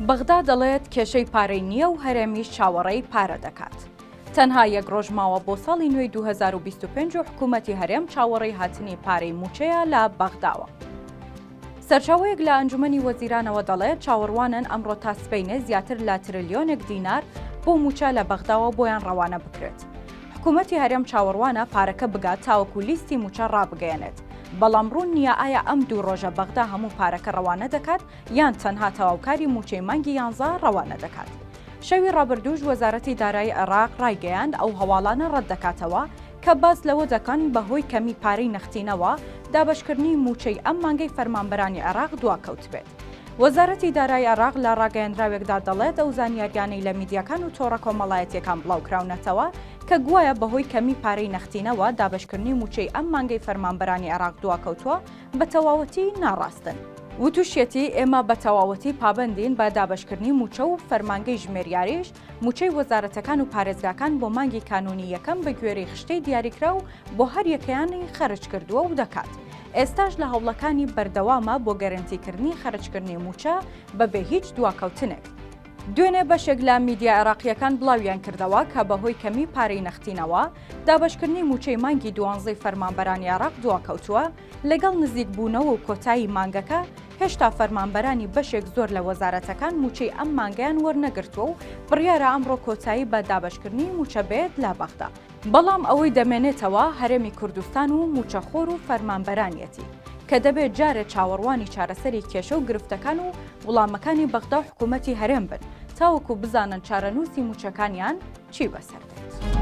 بەغدا دەڵێت کێشەی پارەی نییە و هەرێمیش چاوەڕێی پارە دەکات. تەنها یەک ڕۆژ ماوە بۆ ساڵی نوێی 2025 و حکوومەتی هەرێم چاوەڕێی هاتنی پارەی موچەیە لە بەغداوە. سەرچاوەیەک لە ئەنجومەنی وەزیرانەوە دەڵێت چاوەڕوانن ئەمڕۆ تا سبەینێ زیاتر لە تریلیۆنێک دینار بۆ موچە لە بەغداوە بۆیان ڕەوانە بکرێت. حکوومەتی هەرێم چاوەڕوانە پارەکە بگات تاوەکو لیستی موچە ڕابگەیەنێت. بەڵام ڕوون نییە ئایا ئەم دوو ڕۆژە بەغدا هەموو پارەکە ڕەوانە دەکات یان تەنها تەواوکاری موچەی مانگی 11 ڕەوانە دەکات. شەوی ڕابردووش وەزارەتی دارایی عێراق ڕایگەیاند ئەو هەواڵانە ڕەت دەکاتەوە کە باس لەوە دەکەن بەهۆی کەمی پارەی نەختینەوە دابەشکردنی موچەی ئەم مانگەی فەرمانبەرانی عێراق دواکەوت بێت. وەزارەتی دارایی عێراق لە ڕاگەیاندراوێکدا دەڵێت ئەو زانیاریانەی لە میدیاکان و تۆڕە کۆمەڵایەتیەکان بڵاوکراونەتەوە کە گوایە بەهۆی کەمی پارەی نەختینەوە دابەشکردنی موچەی ئەم مانگەی فەرمانبەرانی عێراق دواکەوتووە بە تەواوەتی ناڕاستن. وتوشێتی ئێمە بە تەواوەتی پابندین بە دابەشکردنی موچە و فەرمانگەی ژمێریاریش موچەی وەزارەتەکان و پارێزگاکان بۆ مانگی کانونی یەکەم بە گوێرەی خشتەی دیاریکرا و بۆ هەر یەکەیانی خەرج کردووە و دەکات. ئێستاش لە هەوڵەکانی بەردەوامە بۆ گەرنتیکردنی خەرجکردنی موچە بەبێ هیچ دواکەوتنێک. دوێنێ بەشێک لە میدیا عێراقیەکان بڵاویان کردەوە کە بەهۆی کەمی پارەی نەختینەوە دابەشکردنی موچەی مانگی 12 فەرمانبەرانی عێراق دواکەوتووە لەگەڵ نزیک بوونەوە و کۆتایی مانگەکە هێشتا فەرمانبەرانی بەشێک زۆر لە وەزارەتەکان موچەی ئەم مانگیان وەرنەگرتووە و بڕیارە ئەمڕۆ کۆتایی بە دابەشکردنی موچە بێت لە بەغدا. بەڵام ئەوەی دەمێنێتەوە هەرێمی کوردستان و موچەخۆر و فەرمانبەرانیەتی کە دەبێت جارێ چاوەڕوانی چارەسەری کێشە و گرفتەکان و وڵامەکانی بەغدا و حکوومەتی هەرێم بن تاوەکو بزانن چارەنووسی موچەکانیان چی بەسەر دێت.